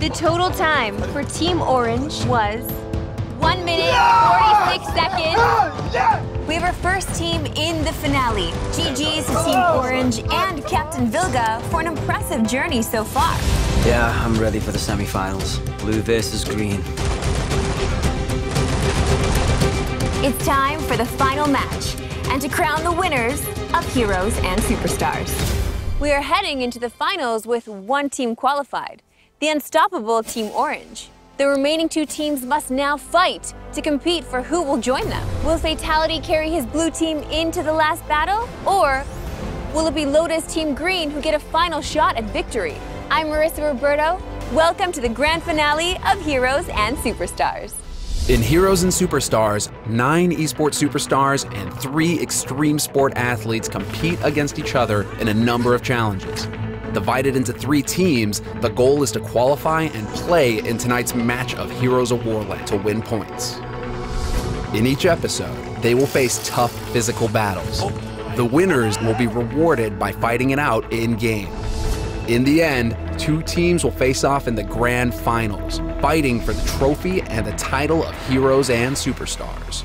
The total time for Team Orange was 1 minute, 46 seconds. We have our first team in the finale. GG's to Team Orange and Captain Vilga for an impressive journey so far. Yeah, I'm ready for the semifinals. Blue versus green. It's time for the final match and to crown the winners of Heroes and Superstars. We are heading into the finals with one team qualified, the unstoppable Team Orange. The remaining two teams must now fight to compete for who will join them. Will Fatality carry his blue team into the last battle? Or will it be Lotus Team Green who get a final shot at victory? I'm Marissa Roberto. Welcome to the grand finale of Heroes and Superstars. In Heroes and Superstars, 9 esports superstars and 3 extreme sport athletes compete against each other in a number of challenges. Divided into 3 teams, the goal is to qualify and play in tonight's match of Heroes of Warland to win points. In each episode, they will face tough physical battles. The winners will be rewarded by fighting it out in-game. In the end, 2 teams will face off in the grand finals, fighting for the trophy and the title of Heroes and Superstars.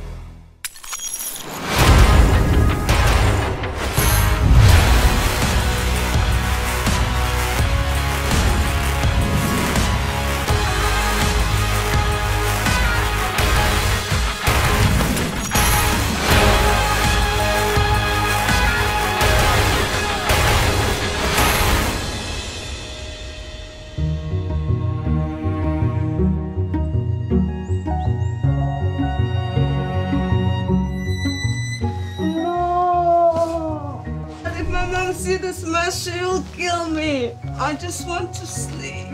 She will kill me. I just want to sleep.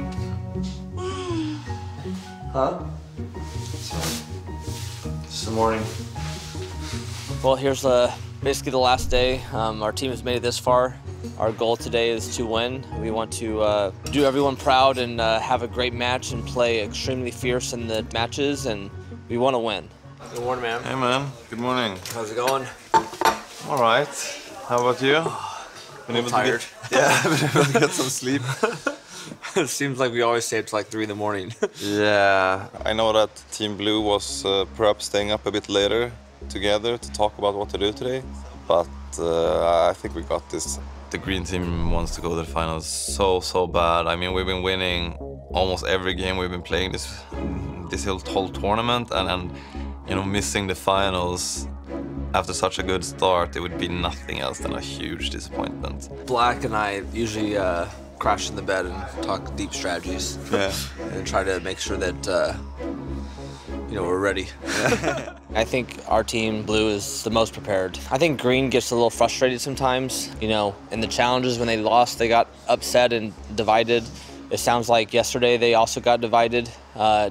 Huh? It's the morning. Well, here's basically the last day. Our team has made it this far. Our goal today is to win. We want to do everyone proud and have a great match and play extremely fierce in the matches, and we want to win. Good morning, man. Hey, man. Good morning. How's it going? All right. How about you? I'm tired. Yeah, been able to get some sleep. It seems like we always stay up to like 3 in the morning. Yeah, I know that Team Blue was perhaps staying up a bit later together to talk about what to do today, but I think we got this. The green team wants to go to the finals so bad. I mean, we've been winning almost every game we've been playing this whole tournament, and you know, missing the finals after such a good start, it would be nothing else than a huge disappointment. Black and I usually crash in the bed and talk deep strategies. Yeah. And try to make sure that you know, we're ready. I think our team, Blue, is the most prepared. I think Green gets a little frustrated sometimes. You know, in the challenges when they lost, they got upset and divided. It sounds like yesterday they also got divided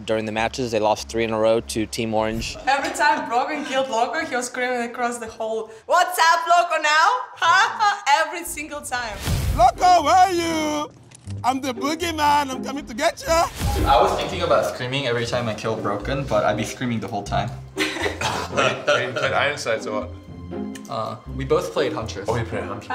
during the matches. They lost 3 in a row to Team Orange. Every time Brogan killed Loco, he was screaming across the whole, "What's up, Loco, now?" Every single time. Loco, where are you? I'm the boogeyman, I'm coming to get you. I was thinking about screaming every time I kill Broken, but I'd be screaming the whole time. Wait, you played Ironsides or what? We both played Hunters. Oh, we played Hunters.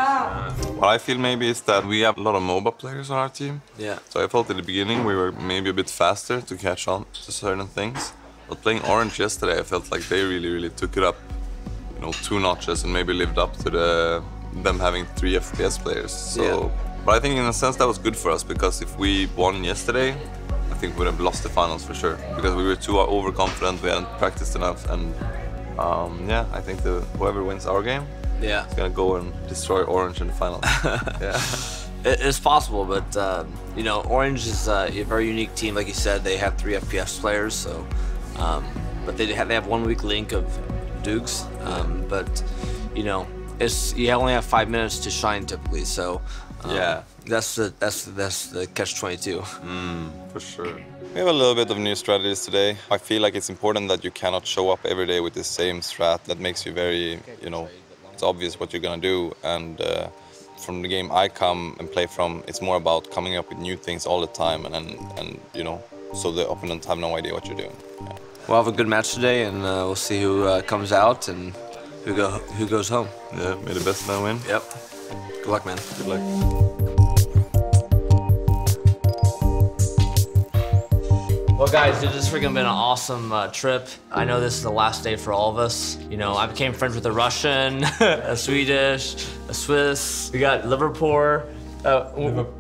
What I feel maybe is that we have a lot of MOBA players on our team. Yeah. So I felt at the beginning we were maybe a bit faster to catch on to certain things. But playing Orange yesterday, I felt like they really took it up, you know, 2 notches and maybe lived up to them having 3 FPS players. So, yeah. But I think in a sense that was good for us, because if we won yesterday, I think we would have lost the finals for sure, because we were too overconfident, we hadn't practiced enough, and yeah, I think whoever wins our game, yeah, is gonna go and destroy Orange in the final. Yeah, it's possible, but you know, Orange is a very unique team. Like you said, they have 3 FPS players, so but they have 1 weak link of Dukes, but you know, you only have 5 minutes to shine typically, so yeah, that's the catch-22. For sure. We have a little bit of new strategies today. I feel like it's important that you cannot show up every day with the same strat. That makes you very, you know, it's obvious what you're gonna do. And from the game I come and play from, it's more about coming up with new things all the time, and you know, so the opponents have no idea what you're doing. Yeah. We'll have a good match today, and we'll see who comes out and who goes home. Yeah, may the best man win. Yep. Good luck, man. Good luck. Well, guys, this has freaking been an awesome trip. I know this is the last day for all of us. You know, I became friends with a Russian, a Swedish, a Swiss. We got Liverpool.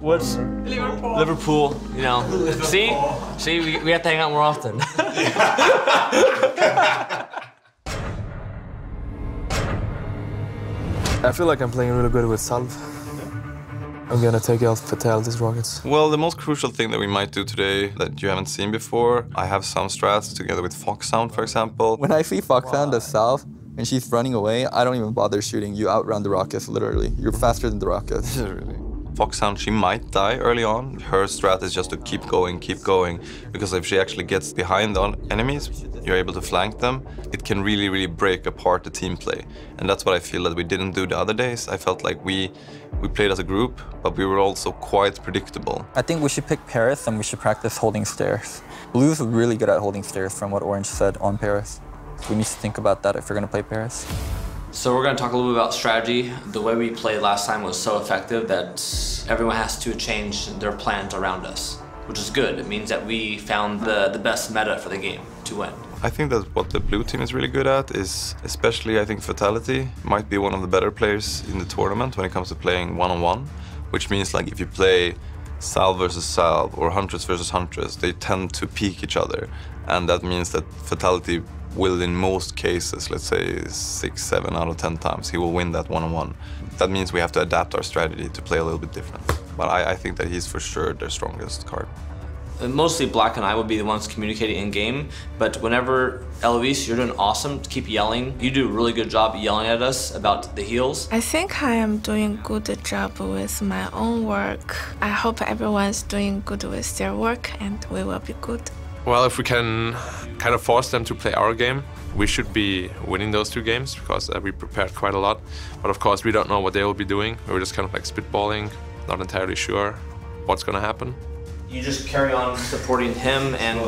What's Liverpool. Liverpool? You know, see, we have to hang out more often. I feel like I'm playing really good with Salve. I'm gonna take out Fatality's rockets. Well, the most crucial thing that we might do today that you haven't seen before, I have some strats together with Foxhound, for example. When I see Foxhound as Salve and she's running away, I don't even bother shooting. You outrun the rockets, literally. You're faster than the rockets. Really. Foxhound, she might die early on. Her strat is just to keep going, because if she actually gets behind on enemies, you're able to flank them. It can really, really break apart the team play. And that's what I feel that we didn't do the other days. I felt like we played as a group, but we were also quite predictable. I think we should pick Paris and we should practice holding stairs. Blue's really good at holding stairs from what Orange said on Paris. We need to think about that if we're gonna play Paris. So we're going to talk a little bit about strategy. The way we played last time was so effective that everyone has to change their plans around us, which is good. It means that we found the best meta for the game to win. I think that what the blue team is really good at is, especially I think Fatality might be one of the better players in the tournament when it comes to playing one-on-one, which means like if you play Salve versus Salve or Huntress versus Huntress, they tend to peek each other. And that means that Fatality will, in most cases, let's say 6, 7 out of 10 times, he will win that one-on-one. That means we have to adapt our strategy to play a little bit different. But I think that he's for sure their strongest card. Mostly Black and I would be the ones communicating in-game, but whenever, Eloise, you're doing awesome, keep yelling. You do a really good job yelling at us about the heals. I think I am doing a good job with my own work. I hope everyone's doing good with their work and we will be good. Well, if we can kind of force them to play our game, we should be winning those 2 games because we prepared quite a lot. But of course, we don't know what they will be doing. We're just kind of like spitballing, not entirely sure what's going to happen. You just carry on supporting him and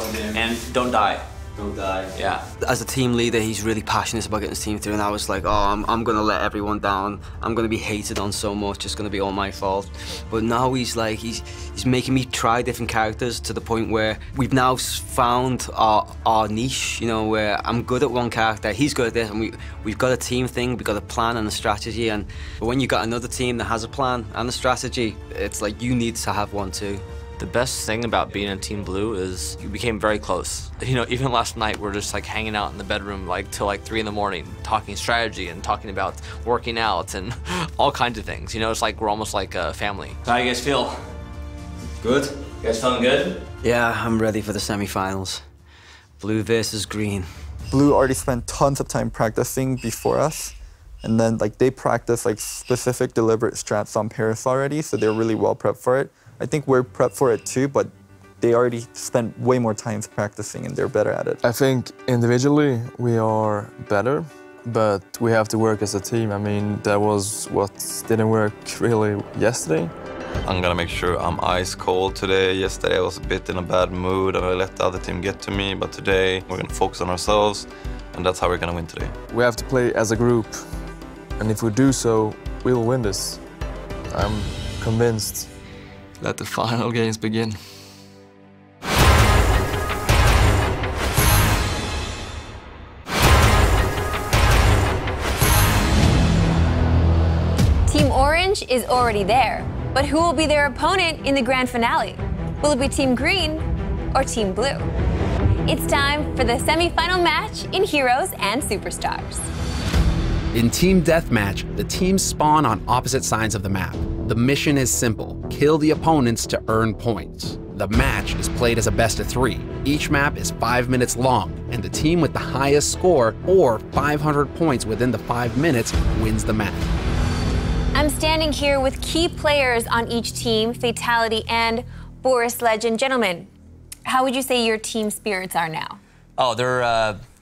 don't die. Don't die. Yeah. As a team leader, he's really passionate about getting his team through, and I was like, oh, I'm gonna let everyone down. I'm gonna be hated on so much. It's gonna be all my fault. But now he's like, he's making me try different characters to the point where we've now found our niche. You know, where I'm good at one character, he's good at this, and we've got a team thing. We've got a plan and a strategy. But when you got another team that has a plan and a strategy, it's like you need to have one too. The best thing about being in Team Blue is you became very close. You know, even last night we're just like hanging out in the bedroom like till like 3 in the morning, talking strategy and talking about working out and all kinds of things. You know, it's like we're almost like a family. How do you guys feel? Good. You guys feeling good? Yeah, I'm ready for the semi-finals. Blue versus green. Blue already spent tons of time practicing before us. And then like they practiced like specific deliberate strats on Paris already, so they're really well prepped for it. I think we're prepped for it too, but they already spent way more time practicing and they're better at it. I think individually we are better, but we have to work as a team. I mean, that was what didn't work really yesterday. I'm gonna make sure I'm ice cold today. Yesterday I was a bit in a bad mood and I let the other team get to me, but today we're gonna focus on ourselves and that's how we're gonna win today. We have to play as a group, and if we do so, we will win this. I'm convinced. Let the final games begin. Team Orange is already there, but who will be their opponent in the grand finale? Will it be Team Green or Team Blue? It's time for the semi-final match in Heroes and Superstars. In Team Deathmatch, the teams spawn on opposite sides of the map. The mission is simple: kill the opponents to earn points. The match is played as a best of 3. Each map is 5 minutes long, and the team with the highest score, or 500 points within the 5 minutes, wins the match. I'm standing here with key players on each team, Fatality and Boris Legend. Gentlemen, how would you say your team spirits are now? Oh,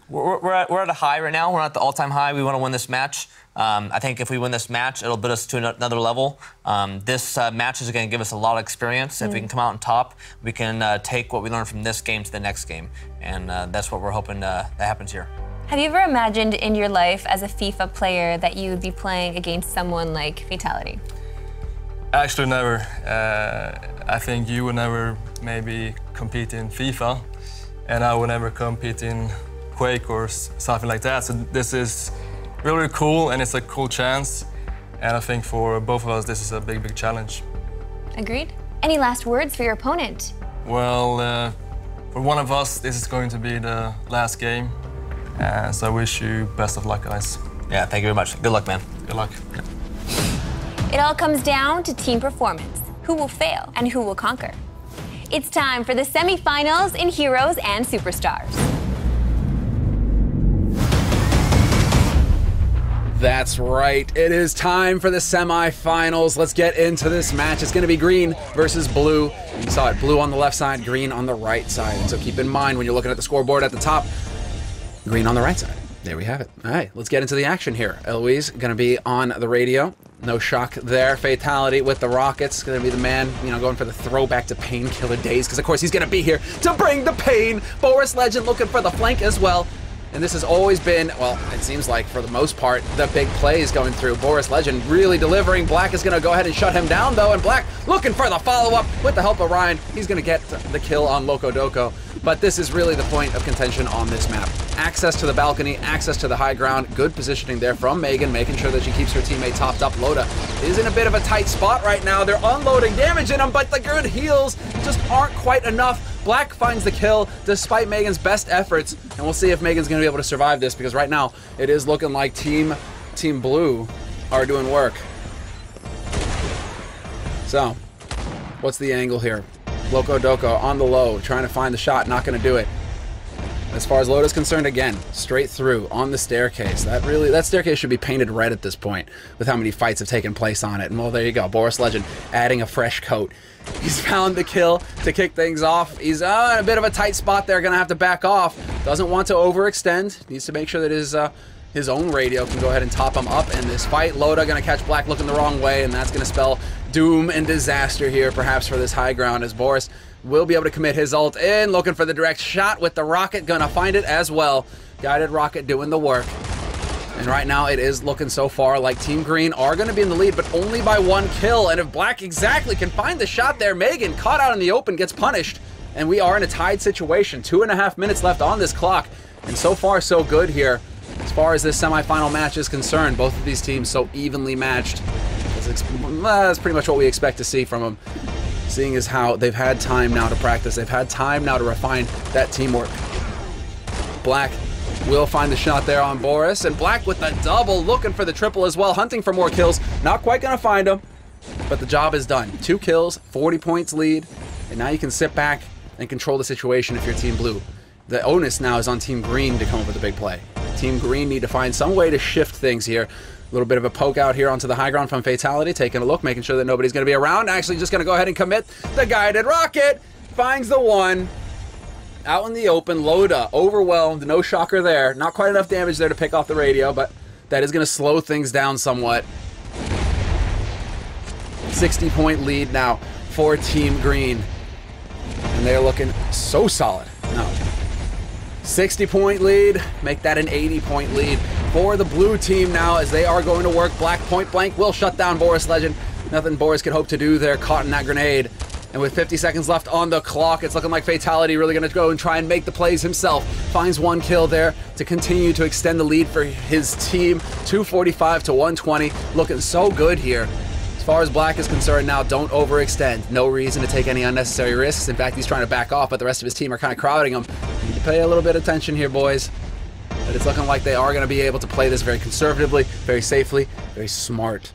we're at a high right now. We're at the all-time high. We want to win this match. I think if we win this match, it'll put us to another level. This match is going to give us a lot of experience. If we can come out on top, we can take what we learned from this game to the next game. And that's what we're hoping that happens here. Have you ever imagined in your life as a FIFA player that you would be playing against someone like Fatality? Actually, never. I think you would never maybe compete in FIFA, and I would never compete in Quake or something like that. So this is really, really cool, and it's a cool chance. And I think for both of us, this is a big, big challenge. Agreed. Any last words for your opponent? Well, for one of us, this is going to be the last game. So I wish you best of luck, guys. Yeah, thank you very much. Good luck, man. Good luck. It all comes down to team performance. Who will fail and who will conquer? It's time for the semifinals in Heroes and Superstars. That's right. It is time for the semifinals. Let's get into this match. It's going to be green versus blue. You saw it, blue on the left side, green on the right side. And so keep in mind when you're looking at the scoreboard at the top, green on the right side. There we have it. All right, let's get into the action here. Eloise going to be on the radio. No shock there. Fatality with the Rockets. Going to be the man, you know, going for the throwback to Painkiller days, because of course he's going to be here to bring the pain. Boris Legend looking for the flank as well. And this has always been, well, it seems like for the most part, the big plays going through. Boris Legend really delivering. Black is going to go ahead and shut him down, though. And Black looking for the follow-up with the help of Ryan. He's going to get the kill on Loco Doco. But this is really the point of contention on this map. Access to the balcony, access to the high ground. Good positioning there from Megan, making sure that she keeps her teammate topped up. Loda is in a bit of a tight spot right now. They're unloading damage in him, but the good heals just aren't quite enough. Black finds the kill despite Megan's best efforts, and we'll see if Megan's going to be able to survive this, because right now it is looking like Team Blue are doing work. So, what's the angle here? Loco Doco on the low, trying to find the shot, not going to do it. As far as Loda's concerned, again, straight through on the staircase. That staircase should be painted red at this point with how many fights have taken place on it. And well, there you go. Boris Legend adding a fresh coat. He's found the kill to kick things off. He's in a bit of a tight spot there, gonna have to back off. Doesn't want to overextend. Needs to make sure that his own radio can go ahead and top him up in this fight. Loda gonna catch Black looking the wrong way, and that's gonna spell doom and disaster here, perhaps for this high ground, as Boris will be able to commit his ult in, looking for the direct shot with the rocket, gonna find it as well. Guided rocket doing the work. And right now it is looking so far like Team Green are gonna be in the lead, but only by 1 kill. And if Black exactly can find the shot there, Megan caught out in the open gets punished. And we are in a tied situation. 2.5 minutes left on this clock. And so far so good here. As far as this semifinal match is concerned, both of these teams so evenly matched. That's pretty much what we expect to see from them. Seeing as how they've had time now to practice, they've had time now to refine that teamwork. Black will find the shot there on Boris, and Black with the double, looking for the triple as well, hunting for more kills. Not quite gonna find him, but the job is done. 2 kills, 40 points lead, and now you can sit back and control the situation if you're Team Blue. The onus now is on Team Green to come up with a big play. Team Green need to find some way to shift things here. A little bit of a poke out here onto the high ground from Fatality, taking a look, making sure that nobody's going to be around. Actually just going to go ahead and commit the guided rocket. Finds the one. Out in the open, Loda overwhelmed, no shocker there. Not quite enough damage there to pick off the radio, but that is going to slow things down somewhat. 60-point lead now for Team Green. And they're looking so solid. No. 60-point lead, make that an 80-point lead for the blue team now as they are going to work. Black point blank will shut down Boris Legend. Nothing Boris could hope to do there, caught in that grenade. And with 50 seconds left on the clock, it's looking like Fatality really going to go and try and make the plays himself. Finds 1 kill there to continue to extend the lead for his team. 245 to 120, looking so good here. As far as Black is concerned now, don't overextend. No reason to take any unnecessary risks. In fact, he's trying to back off, but the rest of his team are kind of crowding him. You need to pay a little bit of attention here, boys. But it's looking like they are going to be able to play this very conservatively, very safely, very smart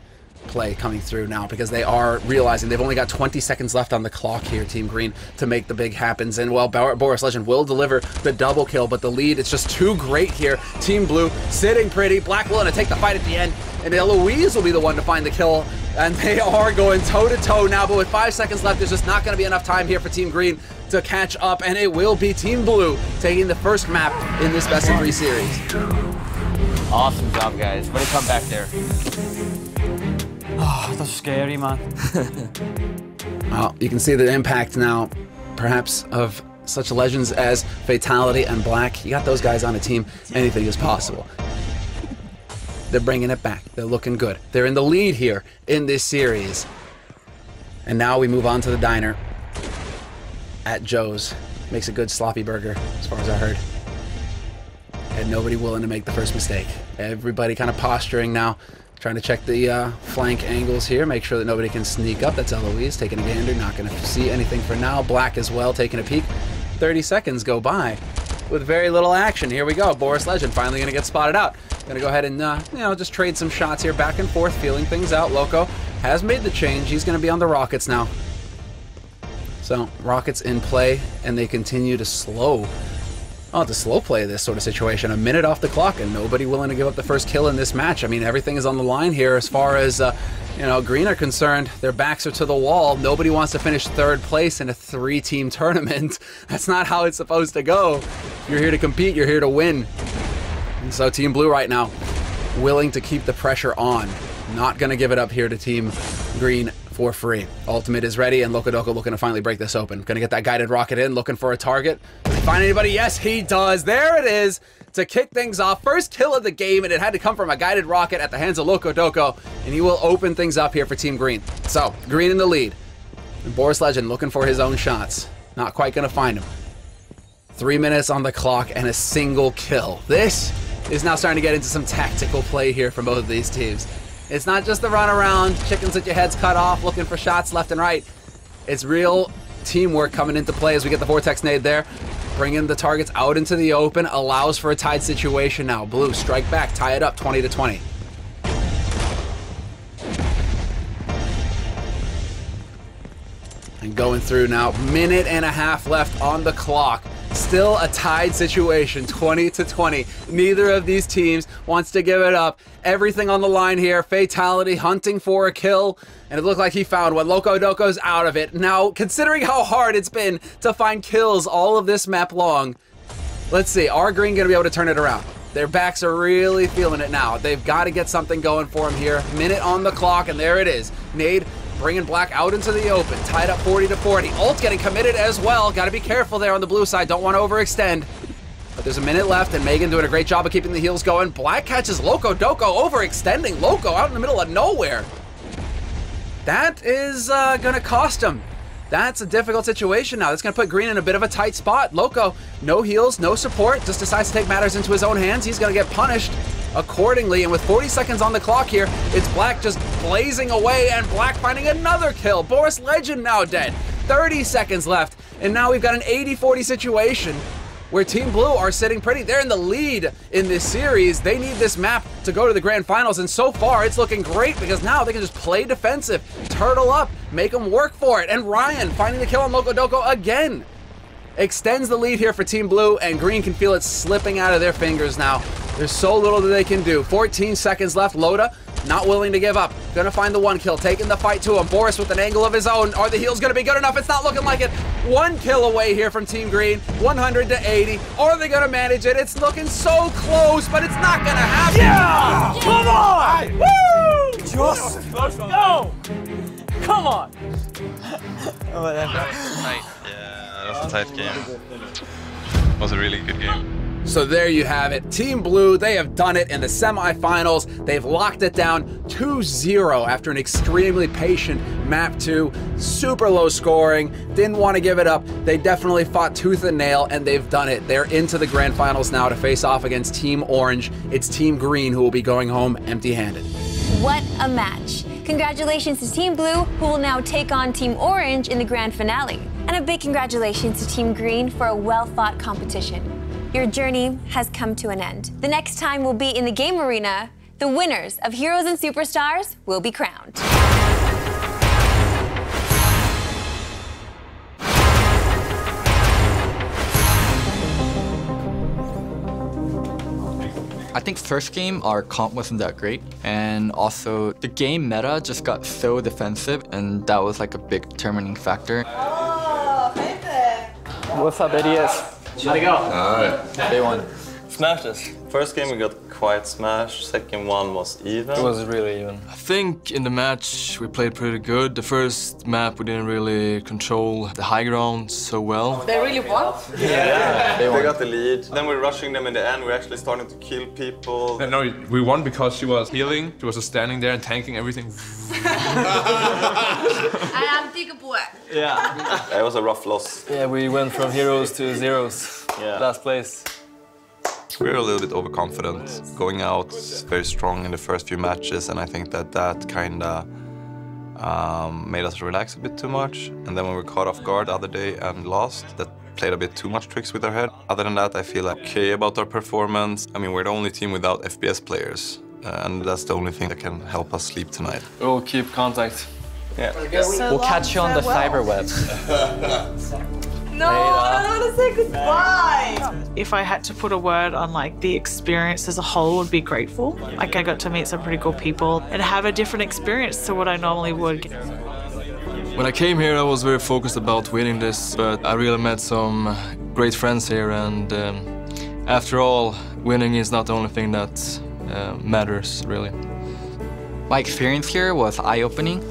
play coming through now, because they are realizing they've only got 20 seconds left on the clock here, Team Green, to make the big happens. And well, Boris Legend will deliver the double kill, but the lead, it's just too great here. Team Blue sitting pretty. Black willing to take the fight at the end, and Eloise will be the one to find the kill. And they are going toe-to-toe now, but with 5 seconds left, there's just not going to be enough time here for Team Green to catch up, and it will be Team Blue taking the first map in this best-of-3 series. Awesome job, guys. Way to come back there. Oh, that's scary, man. Well, you can see the impact now, perhaps, of such legends as Fatality and Black. You got those guys on a team, anything is possible. They're bringing it back. They're looking good. They're in the lead here in this series. And now we move on to the diner at Joe's. Makes a good sloppy burger, as far as I heard. And nobody willing to make the first mistake. Everybody kind of posturing now, trying to check the flank angles here, make sure that nobody can sneak up. That's Eloise taking a gander, not going to see anything for now. Black as well, taking a peek. 30 seconds go by with very little action. Here we go. Boris Legend finally going to get spotted out. Going to go ahead and, you know, just trade some shots here, back and forth, feeling things out. Loco has made the change. He's going to be on the Rockets now. So, Rockets in play, and they continue to slow play this sort of situation. A minute off the clock, and nobody willing to give up the first kill in this match. I mean, everything is on the line here as far as, you know, Green are concerned. Their backs are to the wall. Nobody wants to finish third place in a 3-team tournament. That's not how it's supposed to go. You're here to compete. You're here to win. And so Team Blue right now, willing to keep the pressure on. Not going to give it up here to Team Green for free. Ultimate is ready, and Locodoco looking to finally break this open. Going to get that guided rocket in, looking for a target. Does he find anybody? Yes, he does. There it is to kick things off. First kill of the game, and it had to come from a guided rocket at the hands of Locodoco, and he will open things up here for Team Green. So, Green in the lead. And Boris Legend looking for his own shots. Not quite going to find him. 3 minutes on the clock and a single kill. This is now starting to get into some tactical play here from both of these teams. It's not just the run around, chickens with your heads cut off, looking for shots left and right. It's real teamwork coming into play as we get the vortex nade there. Bringing the targets out into the open, allows for a tied situation now. Blue, strike back, tie it up, 20-20. And going through now, minute and a half left on the clock. Still a tied situation, 20-20. Neither of these teams wants to give it up. Everything on the line here. Fatality, hunting for a kill. And it looked like he found one. Locodoco's out of it. Now, considering how hard it's been to find kills all of this map long, let's see, are Green going to be able to turn it around? Their backs are really feeling it now. They've got to get something going for them here. Minute on the clock, and there it is. Nade bringing Black out into the open, tied up 40-40. Ult getting committed as well. Got to be careful there on the blue side. Don't want to overextend. But there's a minute left, and Megan doing a great job of keeping the heels going. Black catches Locodoco, overextending Loco out in the middle of nowhere. That is going to cost him. That's a difficult situation now. That's going to put Green in a bit of a tight spot. Loco, no heals, no support, just decides to take matters into his own hands. He's going to get punished accordingly, and with 40 seconds on the clock here, it's Black just blazing away, and Black finding another kill. Boris Legend now dead. 30 seconds left, and now we've got an 80-40 situation where Team Blue are sitting pretty. They're in the lead in this series. They need this map to go to the grand finals, and so far it's looking great because now they can just play defensive, turtle up, make them work for it. And Ryan finding the kill on Locodoco again. Extends the lead here for Team Blue, and Green can feel it slipping out of their fingers now. There's so little that they can do. 14 seconds left. Loda not willing to give up. Gonna find the one kill, taking the fight to him. Boris with an angle of his own. Are the heals gonna be good enough? It's not looking like it. One kill away here from Team Green, 100-80. Are they gonna manage it? It's looking so close, but it's not gonna happen. Yeah! Come on! Woo! Just let's go! Come on! Tight. Yeah, that was a tight game. It was a really good game. So there you have it. Team Blue, they have done it in the semifinals. They've locked it down 2-0 after an extremely patient map 2. Super low scoring. Didn't want to give it up. They definitely fought tooth and nail, and they've done it. They're into the grand finals now to face off against Team Orange. It's Team Green who will be going home empty-handed. What a match. Congratulations to Team Blue, who will now take on Team Orange in the grand finale. And a big congratulations to Team Green for a well-fought competition. Your journey has come to an end. The next time we'll be in the game arena, the winners of Heroes and Superstars will be crowned. I think first game, our comp wasn't that great, and also the game meta just got so defensive, and that was like a big determining factor. Oh, hey there. What's up, idiots? How'd it go? Alright. They won. Smashed us. First game we got quite smash. Second one was even. It was really even. I think in the match we played pretty good. The first map we didn't really control the high ground so well. They really won? Yeah, they got the lead. Then we're rushing them in the end. We're actually starting to kill people. No, we won because she was healing. She was just standing there and tanking everything. Yeah. It was a rough loss. Yeah, we went from heroes to zeros. Yeah. Last place. We're a little bit overconfident, going out very strong in the first few matches, and I think that kind of made us relax a bit too much. And then when we caught off guard the other day and lost, that played a bit too much tricks with our head. Other than that, I feel okay about our performance. I mean, we're the only team without FPS players, and that's the only thing that can help us sleep tonight. We'll keep contact. Yeah. We'll catch you on the cyberwebs. No, I don't want to say goodbye. If I had to put a word on like the experience as a whole, would be grateful. Like I got to meet some pretty cool people and have a different experience to what I normally would. When I came here, I was very focused about winning this, but I really met some great friends here, and after all, winning is not the only thing that matters, really. My experience here was eye-opening.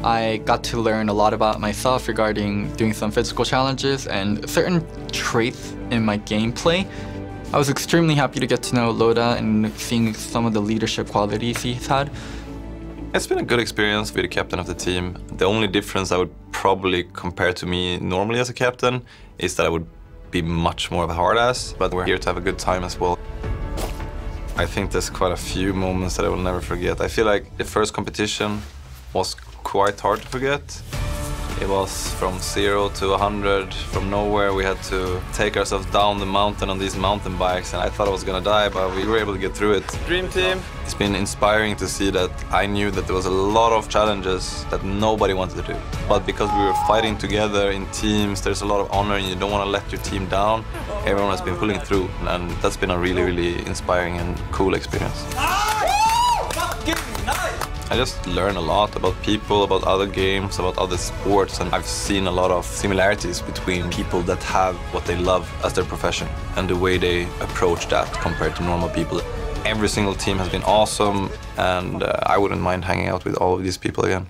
I got to learn a lot about myself regarding doing some physical challenges and certain traits in my gameplay. I was extremely happy to get to know Loda and seeing some of the leadership qualities he's had. It's been a good experience to be the captain of the team. The only difference I would probably compare to me normally as a captain is that I would be much more of a hard ass, but we're here to have a good time as well. I think there's quite a few moments that I will never forget. I feel like the first competition was quite hard to forget. It was from 0 to 100. From nowhere, we had to take ourselves down the mountain on these mountain bikes, and I thought I was gonna die, but we were able to get through it. Dream team. It's been inspiring to see that I knew that there was a lot of challenges that nobody wanted to do. But because we were fighting together in teams, there's a lot of honor, and you don't want to let your team down. Everyone has been pulling through, and that's been a really, really inspiring and cool experience. I just learn a lot about people, about other games, about other sports, and I've seen a lot of similarities between people that have what they love as their profession and the way they approach that compared to normal people. Every single team has been awesome, and I wouldn't mind hanging out with all of these people again.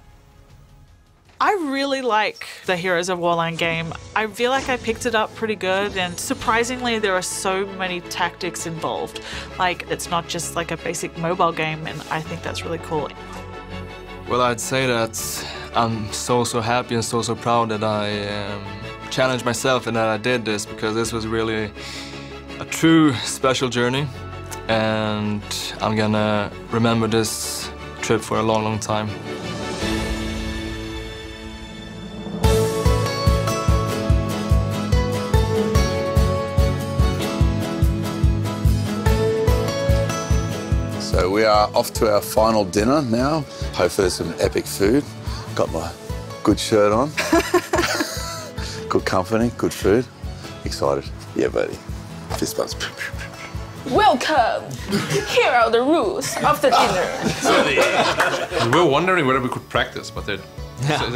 I really like the Heroes of Warland game. I feel like I picked it up pretty good, and surprisingly there are so many tactics involved. Like, it's not just like a basic mobile game, and I think that's really cool. Well, I'd say that I'm so happy and so proud that I challenged myself and that I did this, because this was really a true special journey, and I'm gonna remember this trip for a long time. So we are off to our final dinner now. Hopefully there's some epic food. Got my good shirt on. Good company, good food. Excited. Yeah, buddy. Fist bumps. Welcome! Here are the rules of the dinner. We were wondering whether we could practice, but they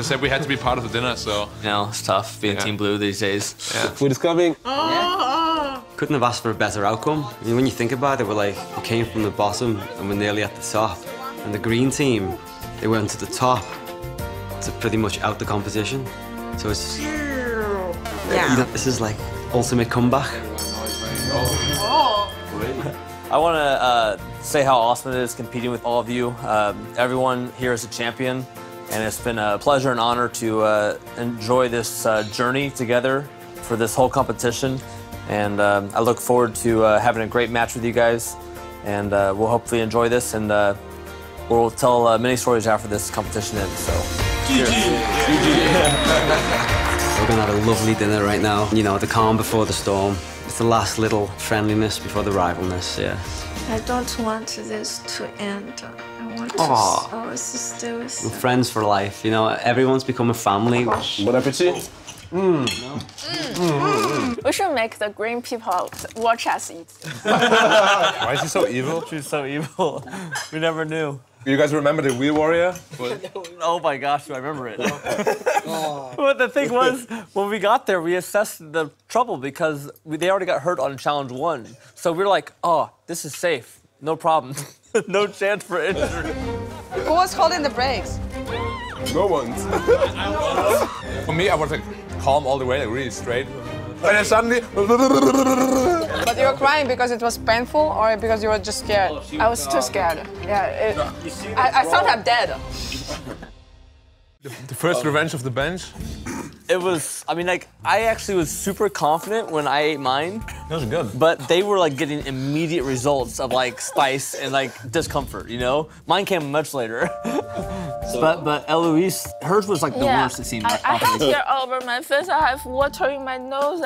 said we had to be part of the dinner, so... You know, it's tough being Team Blue these days. Yeah. Food is coming. Oh. Couldn't have asked for a better outcome. I mean, when you think about it, we came from the bottom and we're nearly at the top. And the green team, they went to the top to pretty much out the competition. So it's... Yeah. This is like ultimate comeback. Oh. I want to say how awesome it is competing with all of you. Everyone here is a champion, and it's been a pleasure and honor to enjoy this journey together for this whole competition. And I look forward to having a great match with you guys, and we'll hopefully enjoy this, and we'll tell many stories after this competition ends. So, cheers. We're gonna have a lovely dinner right now. You know, the calm before the storm. It's the last little friendliness before the rivalness, yeah. I don't want this to end. I want to always stay with you. We're friends for life, you know. Everyone's become a family. Bon appetit. We should make the green people watch us eat. Why is he so evil? She's so evil. We never knew. You guys remember the Wheel Warrior? Oh my gosh, do I remember it. But the thing was, when we got there, we assessed the trouble because they already got hurt on challenge 1. So we were like, oh, this is safe. No problem. No chance for injury. Who was holding the brakes? No one. For me, I was like calm all the way, like really straight. And then suddenly... But you were crying because it was painful or because you were just scared? I was too scared. Yeah, I thought I'm dead. The first revenge of the bench. It was, I mean, like, I actually was super confident when I ate mine. That was good. But they were, like, getting immediate results of, like, spice and, like, discomfort, you know? Mine came much later. But Eloise, hers was, like, the worst, it seemed like. I have hair over my face, I have water in my nose.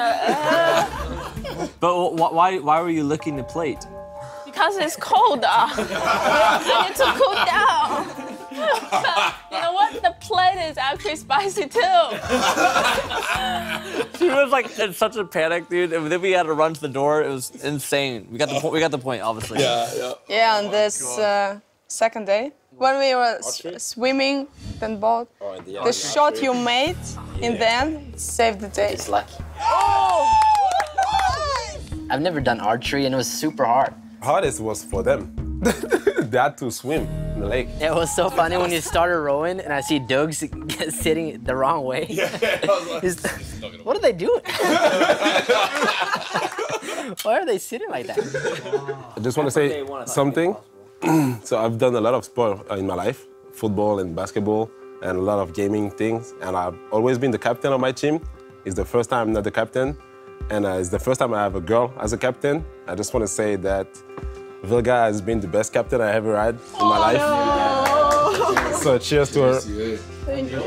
But why were you licking the plate? Because it's cold. I need to cool down. You know what? The plate is actually spicy too. She was like in such a panic, dude. And then we had to run to the door. It was insane. We got the point, obviously. Yeah, on this second day, when we were swimming in boat, the shot you made in the end saved the day. It's lucky. Oh! I've never done archery and it was super hard. Hardest was for them. They had to swim in the lake. It was so funny when you started rowing and I see Doug sitting the wrong way. What are they doing? Why are they sitting like that? I just want to say something. So I've done a lot of sport in my life, football and basketball, and a lot of gaming things. And I've always been the captain of my team. It's the first time I'm not the captain. And it's the first time I have a girl as a captain. I just want to say that Vilga has been the best captain I ever had in my life. No. So cheers to her. Thank you.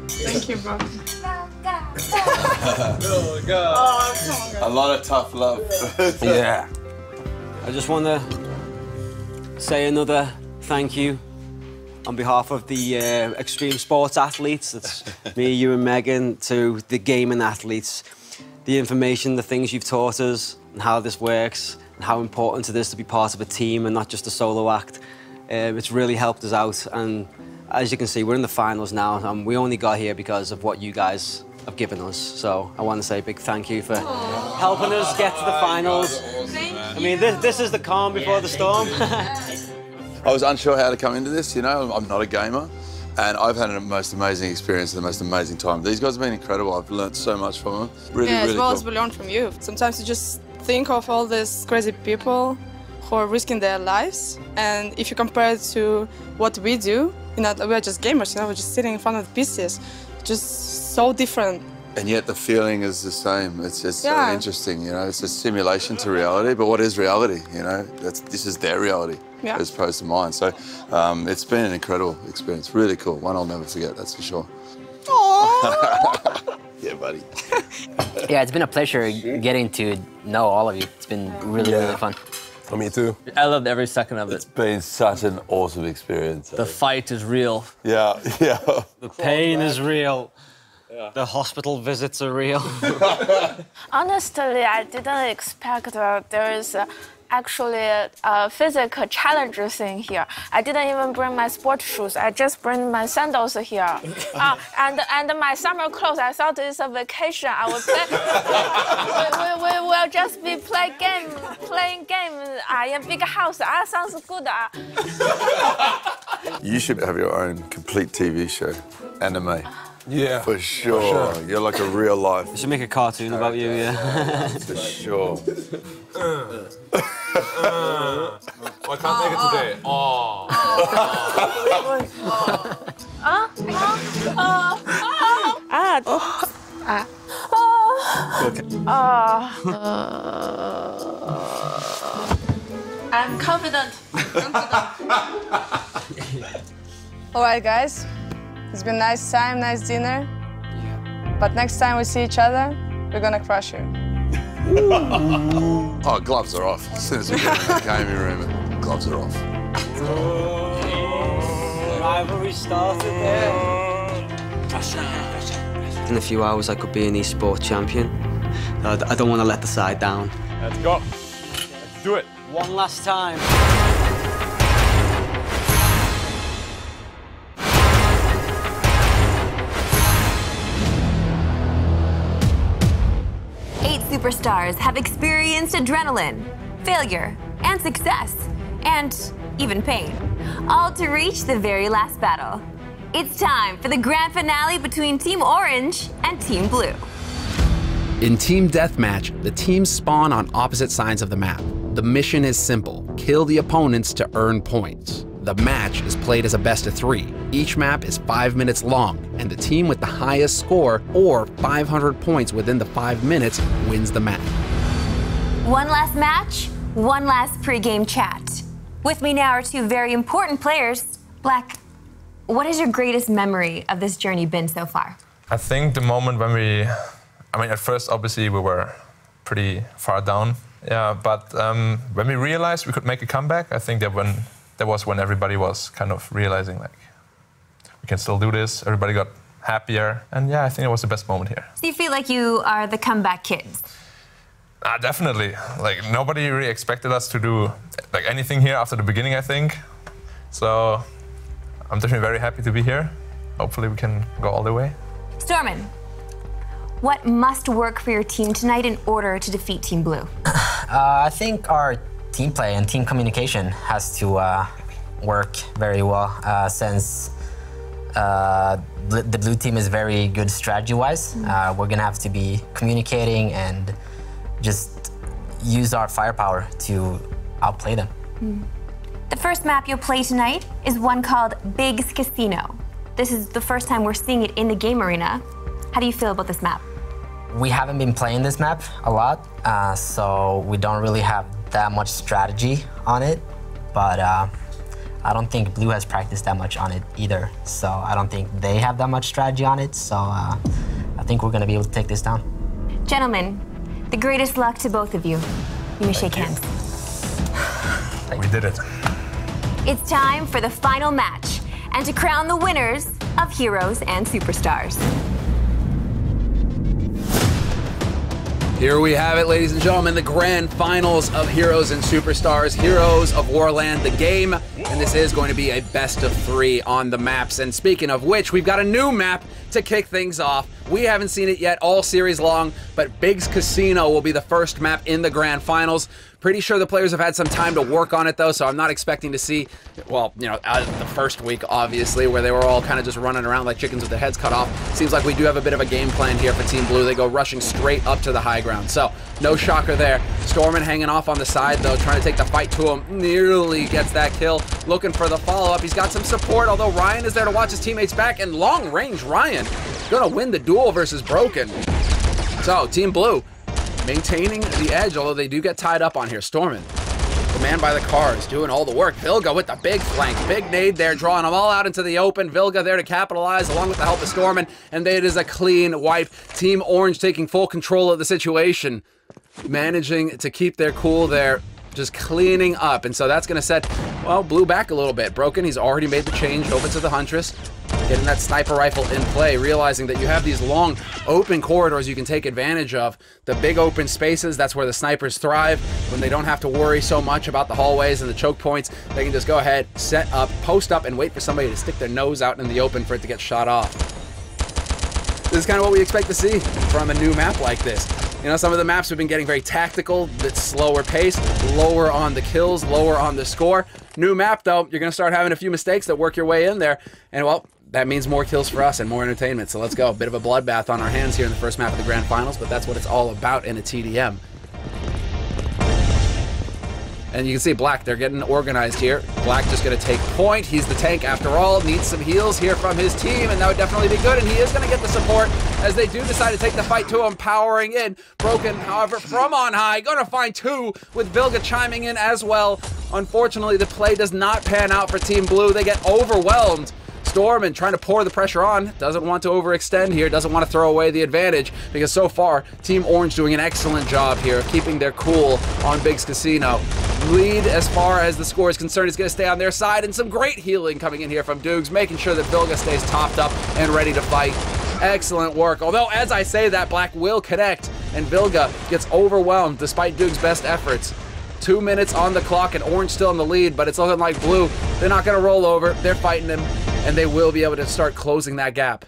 Thank you, bro. A lot of tough love. Yeah. I just want to say another thank you on behalf of the extreme sports athletes. That's me, you and Megan, to the gaming athletes. The information, the things you've taught us, and how this works, and how important it is to be part of a team and not just a solo act. It's really helped us out, and as you can see, we're in the finals now, and we only got here because of what you guys have given us. So I want to say a big thank you for helping us get to the finals. I mean, this is the calm before the storm. I was unsure how to come into this, you know, I'm not a gamer. And I've had the most amazing experience, the most amazing time. These guys have been incredible. I've learned so much from them. Really, yeah, really as well cool. as we learn from you. Sometimes you just think of all these crazy people who are risking their lives. And if you compare it to what we do, you know, we're just gamers, you know, we're just sitting in front of the PCs. Just so different. And yet the feeling is the same. It's just so interesting, you know. It's a simulation to reality, but what is reality, you know? This is their reality as opposed to mine. So it's been an incredible experience, really cool. One I'll never forget, that's for sure. Yeah, buddy. Yeah, it's been a pleasure getting to know all of you. It's been really, really fun. For me too. I loved every second of it. It's been such an awesome experience. The fight is real. Yeah, yeah. The pain is real. The hospital visits are real. Honestly, I didn't expect there is actually physical challenges in here. I didn't even bring my sport shoes. I just bring my sandals here. And my summer clothes. I thought it's a vacation. I would play. we will just be playing game in a big house. Sounds good. You should have your own complete TV show, anime. Yeah. For sure. You're like a real life. We should make a cartoon about you, yeah. For sure. I can't make it today. Oh. I'm confident. All right, guys. It's been a nice time, nice dinner. But next time we see each other, we're gonna crush you. Oh, gloves are off. As soon as we get in the gaming room, gloves are off. Rivalry started there. In a few hours, I could be an esports champion. I don't want to let the side down. Let's go. Let's do it. One last time. 8 superstars have experienced adrenaline, failure, and and success, and even pain, all to reach the very last battle. It's time for the grand finale between Team Orange and Team Blue. In Team Deathmatch, the teams spawn on opposite sides of the map. The mission is simple: kill the opponents to earn points. The match is played as a best of 3. Each map is 5 minutes long, and the team with the highest score, or 500 points within the 5 minutes, wins the match. One last match, one last pre-game chat. With me now are two very important players. Black, what has your greatest memory of this journey been so far? I think the moment when at first, obviously, we were pretty far down. Yeah, but when we realized we could make a comeback, I think that was when everybody was kind of realizing, like, we can still do this. Everybody got happier. And yeah, I think it was the best moment here. So you feel like you are the comeback kids? Definitely. Like, nobody really expected us to do like anything here after the beginning, I think. So I'm definitely very happy to be here. Hopefully we can go all the way. Stormin, what must work for your team tonight in order to defeat Team Blue? I think our team play and team communication has to work very well since the blue team is very good strategy-wise. We're gonna have to be communicating and just use our firepower to outplay them. The first map you'll play tonight is one called Big's Casino. This is the first time we're seeing it in the game arena. How do you feel about this map? We haven't been playing this map a lot, so we don't really have that much strategy on it, but I don't think Blue has practiced that much on it either, so I don't think they have that much strategy on it, so I think we're gonna be able to take this down. Gentlemen, the greatest luck to both of you. You may shake hands. We did it. It's time for the final match and to crown the winners of Heroes and Superstars. Here we have it, ladies and gentlemen, the grand finals of Heroes and Superstars, Heroes of Warland, the game, and this is going to be a best of 3 on the maps. And speaking of which, we've got a new map to kick things off. We haven't seen it yet all series long, but Big's Casino will be the first map in the grand finals. Pretty sure the players have had some time to work on it, though, so I'm not expecting to see, well, you know, out of the first week, obviously, where they were all kind of just running around like chickens with their heads cut off. Seems like we do have a bit of a game plan here for Team Blue. They go rushing straight up to the high ground, so no shocker there. Stormin hanging off on the side, though, trying to take the fight to him. Nearly gets that kill. Looking for the follow-up. He's got some support, although Ryan is there to watch his teammates back, and long-range Ryan gonna win the duel versus Broken. So, Team Blue maintaining the edge, although they do get tied up on here. Stormin, the man by the cars, doing all the work. Vilga with the big flank. Big nade there, drawing them all out into the open. Vilga there to capitalize, along with the help of Stormin, and it is a clean wipe. Team Orange taking full control of the situation, managing to keep their cool there, just cleaning up. And so that's going to set, well, Blue back a little bit. Broken, he's already made the change over to the Huntress. Getting that sniper rifle in play, realizing that you have these long open corridors you can take advantage of. The big open spaces, that's where the snipers thrive. When they don't have to worry so much about the hallways and the choke points, they can just go ahead, set up, post up, and wait for somebody to stick their nose out in the open for it to get shot off. This is kind of what we expect to see from a new map like this. You know, some of the maps have been getting very tactical, bit slower pace, lower on the kills, lower on the score. New map, though, you're going to start having a few mistakes that work your way in there. And, well, that means more kills for us and more entertainment. So let's go. A bit of a bloodbath on our hands here in the first map of the grand finals, but that's what it's all about in a TDM. And you can see Black, they're getting organized here. Black just going to take point. He's the tank after all. Needs some heals here from his team, and that would definitely be good. And he is going to get the support as they do decide to take the fight to him, powering in. Broken, however, from on high. Going to find 2 with Vilga chiming in as well. Unfortunately, the play does not pan out for Team Blue. They get overwhelmed. Stormin trying to pour the pressure on, doesn't want to overextend here, doesn't want to throw away the advantage, because so far, Team Orange doing an excellent job here of keeping their cool on Big's Casino. Lead, as far as the score is concerned, is going to stay on their side, and some great healing coming in here from Dukes, making sure that Vilga stays topped up and ready to fight. Excellent work, although as I say that, Black will connect, and Vilga gets overwhelmed despite Dukes' best efforts. 2 minutes on the clock, and Orange still in the lead, but it's looking like Blue, they're not going to roll over, they're fighting him, and they will be able to start closing that gap.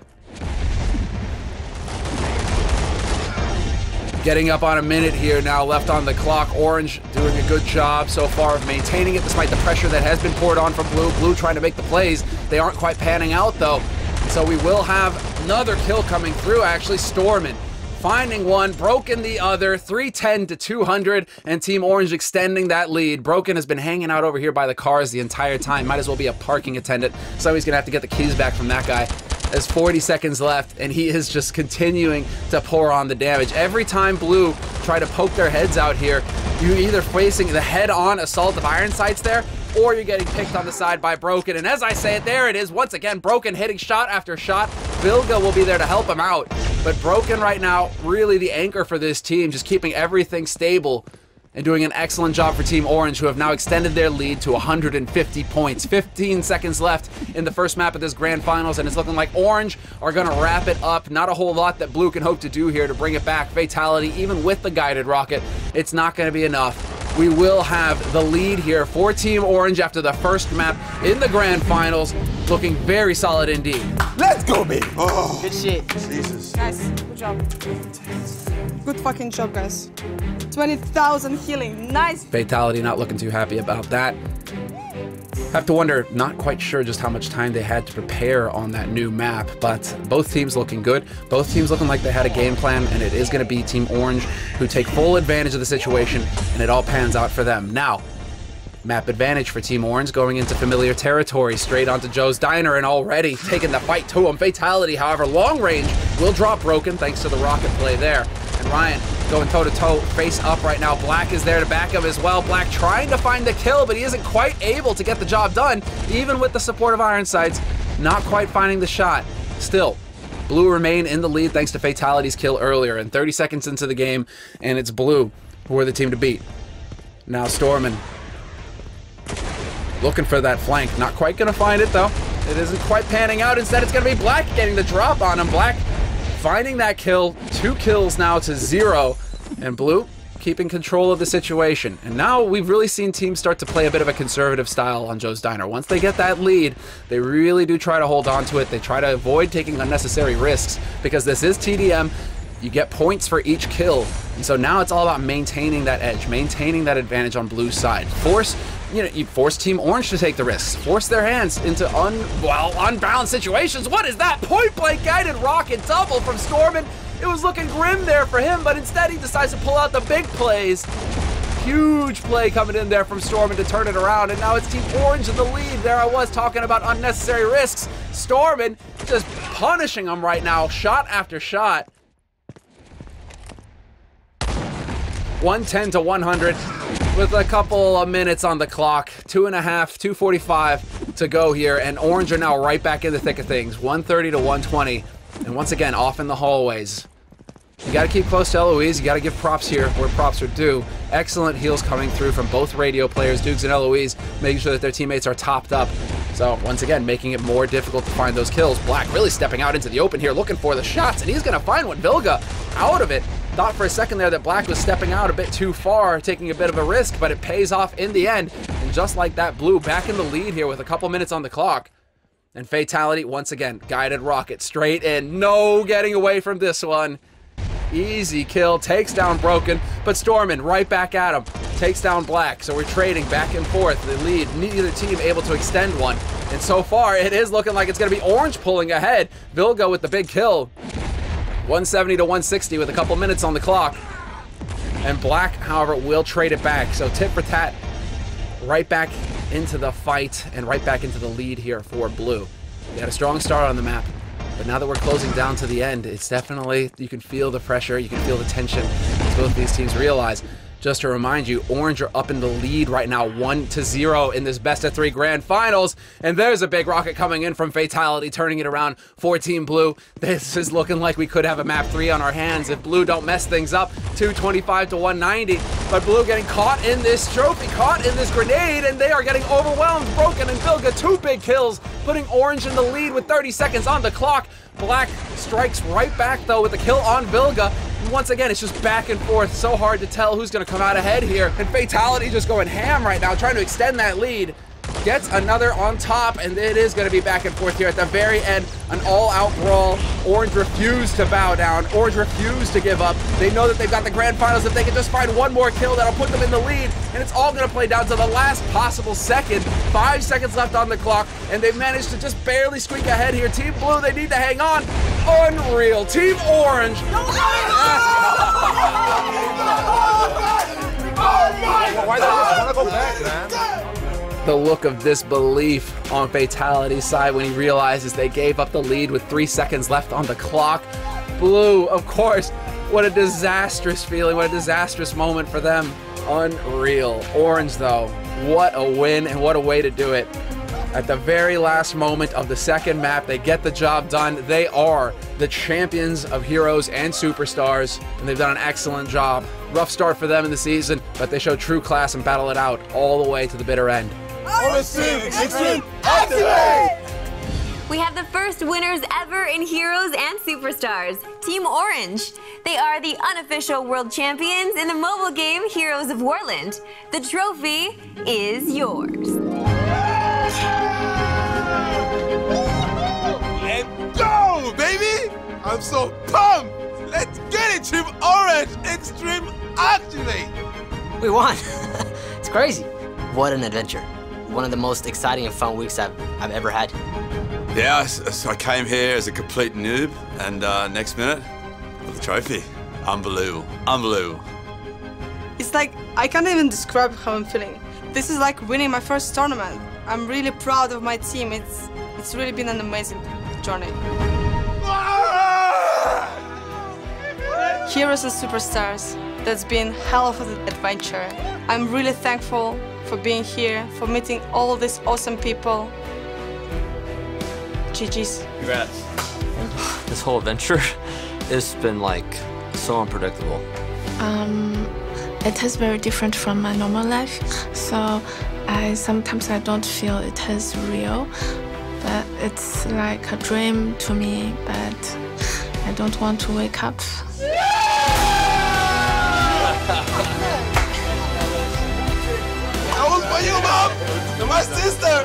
Getting up on a minute here now left on the clock. Orange doing a good job so far of maintaining it despite the pressure that has been poured on from Blue. Blue trying to make the plays. They aren't quite panning out though. So we will have another kill coming through, actually. Stormin finding one, Broken the other, 310 to 200, and Team Orange extending that lead. Broken has been hanging out over here by the cars the entire time. Might as well be a parking attendant. So he's gonna have to get the keys back from that guy. There's 40 seconds left, and he is just continuing to pour on the damage. Every time Blue try to poke their heads out here, you're either facing the head-on assault of iron sights there, or you're getting picked on the side by Broken. And as I say it, there it is. Once again, Broken hitting shot after shot. Vilga will be there to help him out. But Broken right now, really the anchor for this team, just keeping everything stable and doing an excellent job for Team Orange, who have now extended their lead to 150 points. 15 seconds left in the first map of this grand finals, and it's looking like Orange are going to wrap it up. Not a whole lot that Blue can hope to do here to bring it back. Fatality, even with the guided rocket, it's not going to be enough. We will have the lead here for Team Orange after the first map in the grand finals, looking very solid indeed. Let's go, baby! Oh. Good shit. Jesus. Nice, good job. Good fucking job, guys. 20,000 healing, nice. Fatality not looking too happy about that. Have to wonder, not quite sure just how much time they had to prepare on that new map, but both teams looking good. Both teams looking like they had a game plan, and it is going to be Team Orange who take full advantage of the situation, and it all pans out for them. Now, map advantage for Team Orange going into familiar territory, straight onto Joe's Diner, and already taking the fight to him. Fatality, however, long range will drop Broken thanks to the rocket play there. And Ryan going toe-to-toe, face up right now. Black is there to back him as well. Black trying to find the kill, but he isn't quite able to get the job done, even with the support of iron sights. Not quite finding the shot. Still, Blue remain in the lead thanks to Fatality's kill earlier, and 30 seconds into the game, and it's Blue who are the team to beat. Now Stormin looking for that flank. Not quite gonna find it though. It isn't quite panning out. Instead, it's gonna be Black getting the drop on him. Black finding that kill, 2 kills now to 0, and Blue keeping control of the situation. And now we've really seen teams start to play a bit of a conservative style on Joe's Diner. Once they get that lead, they really do try to hold on to it. They try to avoid taking unnecessary risks, because this is TDM. You get points for each kill, and so now it's all about maintaining that edge, maintaining that advantage on Blue's side. You force Team Orange to take the risks, force their hands into unbalanced situations. What is that? Point blank guided rocket double from Stormin. It was looking grim there for him, but instead he decides to pull out the big plays. Huge play coming in there from Stormin to turn it around, and now it's Team Orange in the lead. There I was talking about unnecessary risks. Stormin just punishing him right now, shot after shot. 110 to 100 with a couple of minutes on the clock. 2:45 to go here, and Orange are now right back in the thick of things. 130 to 120, and once again off in the hallways. You got to keep close to Eloise. You got to give props here where props are due. Excellent heals coming through from both radio players, Dukes and Eloise, making sure that their teammates are topped up. So once again, making it more difficult to find those kills. Black really stepping out into the open here, looking for the shots, and he's going to find one. Vilga out of it. Thought for a second there that Black was stepping out a bit too far, taking a bit of a risk, but it pays off in the end. And just like that, Blue back in the lead here with a couple minutes on the clock. And Fatality, once again, guided rocket straight in. No getting away from this one. Easy kill, takes down Broken, but Stormin right back at him. Takes down Black, so we're trading back and forth. The lead, neither team able to extend one. And so far, it is looking like it's going to be Orange pulling ahead. Vilga with the big kill. 170 to 160 with a couple minutes on the clock. And Black, however, will trade it back. So tit for tat, right back into the fight and right back into the lead here for Blue. They had a strong start on the map, but now that we're closing down to the end, it's definitely, you can feel the pressure, you can feel the tension as both these teams realize. Just to remind you, Orange are up in the lead right now, 1-0 in this best-of-3 grand finals. And there's a big rocket coming in from Fatality, turning it around for Team Blue. This is looking like we could have a map 3 on our hands if Blue don't mess things up. 225 to 190. But Blue getting caught in this trophy, caught in this grenade, and they are getting overwhelmed. Broken and Vilga, 2 big kills, putting Orange in the lead with 30 seconds on the clock. Black strikes right back, though, with the kill on Vilga. And once again, it's just back and forth. So hard to tell who's going to come out ahead here. And Fatality just going ham right now, trying to extend that lead. gets another on top, and it is going to be back and forth here at the very end. An all-out brawl. Orange refused to bow down. Orange refused to give up. They know that they've got the grand finals. If they can just find one more kill, that'll put them in the lead, and it's all going to play down to the last possible second. 5 seconds left on the clock, and they've managed to just barely squeak ahead here. Team Blue, they need to hang on. Unreal. Team Orange. Why don't you want to go back, man? The look of disbelief on Fatality's side when he realizes they gave up the lead with 3 seconds left on the clock. Blue, of course, what a disastrous feeling, what a disastrous moment for them. Unreal. Orange, though, what a win and what a way to do it. At the very last moment of the second map, they get the job done. They are the champions of Heroes and Superstars, and they've done an excellent job. Rough start for them in the season, but they show true class and battle it out all the way to the bitter end. Extreme, activate! We have the first winners ever in Heroes and Superstars, Team Orange. They are the unofficial world champions in the mobile game Heroes of Warland. The trophy is yours. Let's go, baby! I'm so pumped! Let's get it, Team Orange! Extreme activate! We won. It's crazy. What an adventure. One of the most exciting and fun weeks I've ever had. Yeah, so I came here as a complete noob, and next minute, got the trophy. Unbelievable, unbelievable. It's like, I can't even describe how I'm feeling. This is like winning my first tournament. I'm really proud of my team. It's really been an amazing journey. Heroes and Superstars, that's been hell of an adventure. I'm really thankful for being here, for meeting all these awesome people. GG's. Congrats. This whole adventure, it's been like so unpredictable. It is very different from my normal life, so sometimes I don't feel it is real, but it's like a dream to me, but I don't want to wake up. That was for you, Mom! And my sister!